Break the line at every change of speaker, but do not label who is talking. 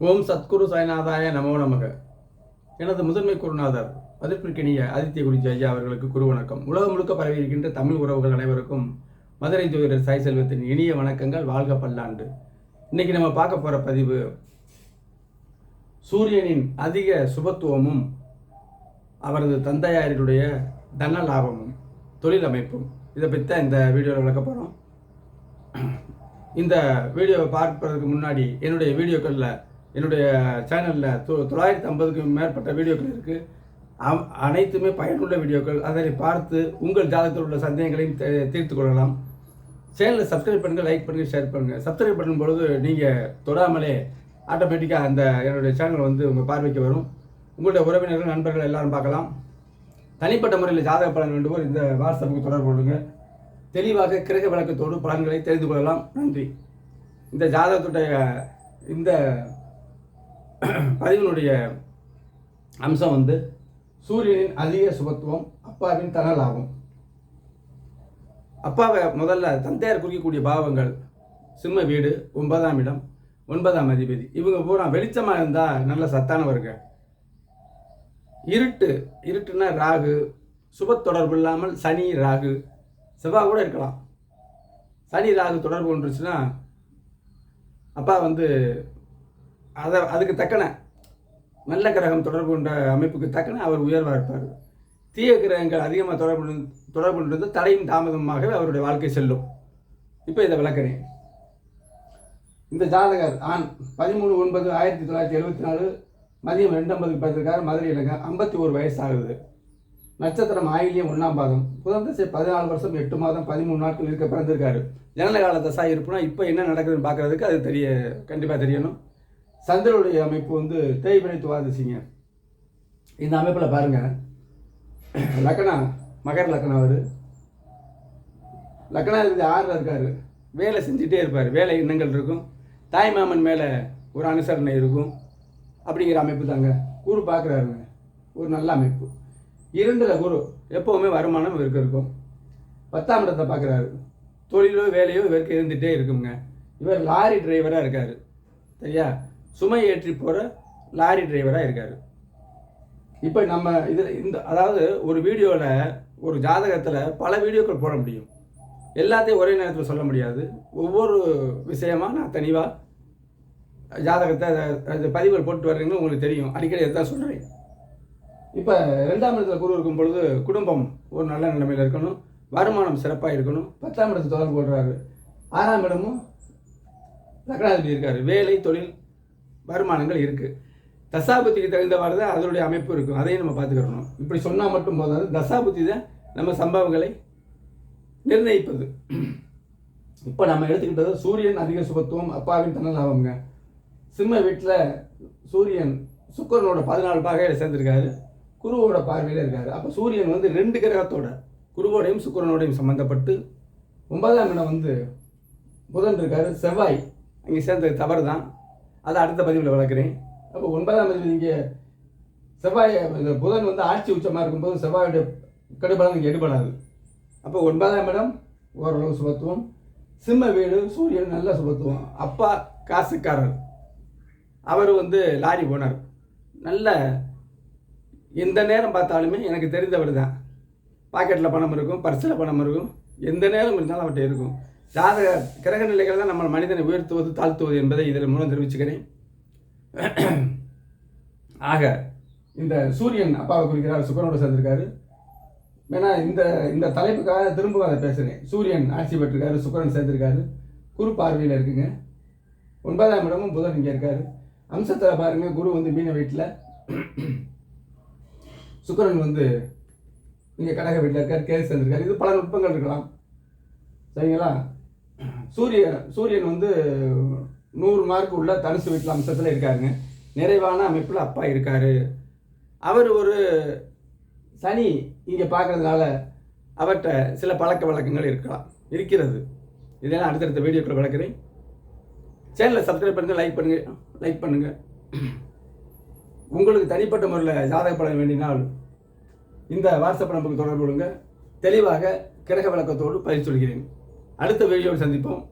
ஓம் சத்குரு சாய்நாதாய நமோ நமக. எனது முதன்மை குருநாதர் மதிப்பிற்கினிய ஆதித்ய குருஜி ஐயா அவர்களுக்கு குரு வணக்கம். உலகம் முழுக்க பரவி இருக்கின்ற தமிழ் உறவுகள் அனைவருக்கும் மதுரை ஜோதிடர் சாய் செல்வத்தின் இனிய வணக்கங்கள். வாழ்க பல்லாண்டு. இன்னைக்கு நம்ம பார்க்க போகிற பதிவு சூரியனின் அதிக சுபத்துவமும் அவரது தந்தையாரினுடைய தன லாபமும் தொழில் அமைப்பும், இதை பற்றி தான் இந்த வீடியோவில் விளக்க போகிறோம். இந்த வீடியோவை பார்ப்பதற்கு முன்னாடி என்னுடைய வீடியோக்களில், என்னுடைய சேனலில் 950க்கும் மேற்பட்ட வீடியோக்கள் இருக்குது. அனைத்துமே பயனுள்ள வீடியோக்கள். அதனை பார்த்து உங்கள் ஜாதகத்தில் உள்ள சந்தேகங்களையும் தீர்த்து கொள்ளலாம். சேனலை சப்ஸ்கிரைப் பண்ணுங்கள், லைக் பண்ணுங்கள், ஷேர் பண்ணுங்கள். சப்ஸ்கிரைப் பண்ணும்பொழுது நீங்கள் தொடாமலே ஆட்டோமேட்டிக்காக அந்த என்னுடைய சேனல் உங்கள் பார்வைக்கு வரும். உங்களுடைய உறவினர்கள், நண்பர்கள் எல்லாரும் பார்க்கலாம். தனிப்பட்ட முறையில் ஜாதக பலன் வேண்டுவோர் இந்த வாட்ஸ்அப்புக்கு தொடர்பு கொள்ளுங்க. தெளிவாக கிரக விளக்கத்தோடு பலன்களை தெரிந்து கொள்ளலாம். நன்றி. இந்த ஜாதகத்துடைய இந்த பதிவினுடைய அம்சம் சூரியனின் அதிக சுபத்துவம், அப்பாவின் தன லாபம். அப்பாவை முதல்ல தந்தையார் குறிக்கக்கூடிய பாவங்கள் சிம்ம வீடு, 9ஆம் இடம், 9ஆம் அதிபதி. இவங்க பூரா வெளிச்சமாக இருந்தால் நல்ல சத்தானவருங்க. இருட்டுன்னா ராகு, சுப தொடர்பு இல்லாமல் சனி, ராகு, செவ்வாய் கூட இருக்கலாம். சனி ராகு தொடர்பு கொண்டுருச்சுன்னா அப்பா அதுக்கு தக்கன நல்ல கிரகம் தொடர்பு கொண்ட அமைப்புக்கு தக்கன அவர் உயர்வாக இருப்பார். தீய கிரகங்கள் அதிகமாக தொடர்பு கொண்டு தடையும் தாமதமாகவே அவருடைய வாழ்க்கை செல்லும். இப்போ இதை விளக்குறேன். இந்த ஜாதகர் ஆண் 13/9/1974 மதியம் 2:50 பார்த்துருக்காரு. மதுரையில் 51 வயசு ஆகுது. நட்சத்திரம் ஆயிலியம் 1ஆம் பாதம். புதன் திசை 14 வருஷம் 8 மாதம் 13 நாட்கள் இருக்க பிறந்திருக்காரு. ஜனன கால தசா இருப்புனா இப்போ என்ன நடக்குதுன்னு பார்க்கறதுக்கு அது கண்டிப்பாக தெரியணும். சந்திரனுடைய அமைப்பு தேய்பிரை துவாதசிங்க. இந்த அமைப்பில் பாருங்கள், லக்னம் மகர் லக்னம். அவர் லக்னாதிபதி 6ல் இருக்கார். வேலை செஞ்சுட்டே இருப்பார். வேலை எண்ணங்கள் இருக்கும். தாய் மாமன் மேலே ஒரு அனுசரணை இருக்கும். அப்படிங்கிற அமைப்பு தாங்க. குரு பார்க்குறாருங்க, ஒரு நல்ல அமைப்பு. 2ல் குரு எப்போவுமே வருமானம் இவருக்கு இருக்கும். 10ஆம் இடத்தை பார்க்குறாரு. தொழிலோ வேலையோ இவருக்கு இருந்துகிட்டே இருக்குங்க. இவர் லாரி டிரைவராக இருக்கார். சரியா? சுமை ஏற்றி போகிற லாரி டிரைவராக இருக்கார். இப்போ நம்ம இதில் அதாவது ஒரு வீடியோவில், ஒரு ஜாதகத்தில் பல வீடியோக்கள் போட முடியும். எல்லாத்தையும் ஒரே நேரத்தில் சொல்ல முடியாது. ஒவ்வொரு விஷயமாக நான் தெளிவாக ஜாதகத்தை பதிவுகள் போட்டு வர்றீங்கன்னு உங்களுக்கு தெரியும். அடிக்கடி எதான் சொல்கிறேன். இப்போ 2ஆம் இடத்துல குரு இருக்கும் பொழுது குடும்பம் ஒரு நல்ல நிலைமையில் இருக்கணும். வருமானம் சிறப்பாக இருக்கணும். 10ஆம் இடத்தை தொடர்பு போடுறாரு. 6ஆம் இடமும் லக்னாதிபதி இருக்கார். வேலை, தொழில், வருமானங்கள் இருக்குது. தசாபுத்திக்கு தகுந்தவாறு தான் அதனுடைய அமைப்பு இருக்கும். அதையும் நம்ம பார்த்துக்கிறணும். இப்படி சொன்னால் மட்டும் போதாது. தசாபுத்தி தான் நம்ம சம்பவங்களை நிர்ணயிப்பது. இப்போ நம்ம எடுத்துக்கிட்டது சூரியன் அதிக சுபத்துவம், அப்பாவின் தன லாபம்ங்க. சிம்ம வீட்டில் சூரியன் சுக்கிரனோட 14 பாகையில் சேர்ந்திருக்காரு. குருவோட பார்வையில் இருக்காரு. அப்போ சூரியன் 2 கிரகத்தோட, குருவோடையும் சுக்கிரனோடையும் சம்மந்தப்பட்டு 9ஆம் இடம் புதன் இருக்காரு. செவ்வாய் அங்கே சேர்ந்தது தவறு தான். அதை அடுத்த பதிவில் வளர்க்குறேன். அப்போ 9ஆம் இடம் இங்கே செவ்வாய், புதன் ஆட்சி உச்சமாக இருக்கும்போது செவ்வாயுடைய கடுபலம் இங்கே எடுபடாது. அப்போ 9ஆம் இடம் ஓரளவு சுபத்துவம். சிம்ம வீடு சூரியன் நல்ல சுபத்துவம். அப்பா காசுக்காரர். அவர் லாரி ஓனர். நல்ல எந்த நேரம் பார்த்தாலுமே எனக்கு தெரிந்தவர் தான். பாக்கெட்டில் பணம் இருக்கும், பர்ஸில் பணம் இருக்கும். எந்த நேரம் இருந்தாலும் அவர்கிட்ட இருக்கும். ஜாதக கிரக நிலைகள் தான் நம்ம மனிதனை உயர்த்துவது தாழ்த்துவது என்பதை இதில் மூலம் தெரிவிச்சுக்கிறேன். ஆக இந்த சூரியன் அப்பாவை குறிக்கிறார். சுக்கிரனோடு சேர்ந்திருக்காரு. ஏன்னா இந்த தலைப்புக்காக திரும்ப அதை பேசுகிறேன். சூரியன் ஆட்சி பெற்றிருக்காரு, சுக்கிரன் சேர்ந்திருக்காரு, குரு பார்வையில் இருக்குங்க. 9ஆம் இடமும் புதன் இங்கே இருக்காரு. அம்சத்தில் பாருங்கள், குரு மீன வீட்டில், சுக்கிரன் இங்கே கடக வீட்டில் இருக்கார், கேது சேர்ந்திருக்காரு. இது பல நுட்பங்கள் இருக்கலாம். சரிங்களா? சூரியன் 100 மார்க் உள்ள தனுசு வீட்டில் அம்சத்தில் இருக்காருங்க. நிறைவான அமைப்பில் அப்பா இருக்கார். அவர் ஒரு சனி இங்கே பார்க்கறதுனால அவர்கிட்ட சில பழக்க வழக்கங்கள் இருக்கிறது. இதெல்லாம் அடுத்தடுத்த வீடியோக்களை வளர்க்குறேன். சேனலை சப்ஸ்கிரைப் பண்ணுங்கள், லைக் பண்ணுங்கள். உங்களுக்கு தனிப்பட்ட முறையில் ஜாதக பலன் வேண்டினால் இந்த வாட்ஸ்அப் நம்பருக்கு தொடர்பு கொள்ளுங்க. தெளிவாக கிரக விளக்கத்தோடு பதிவு சொல்கிறேன். அடுத்த வீடியோவில் சந்திப்போம்.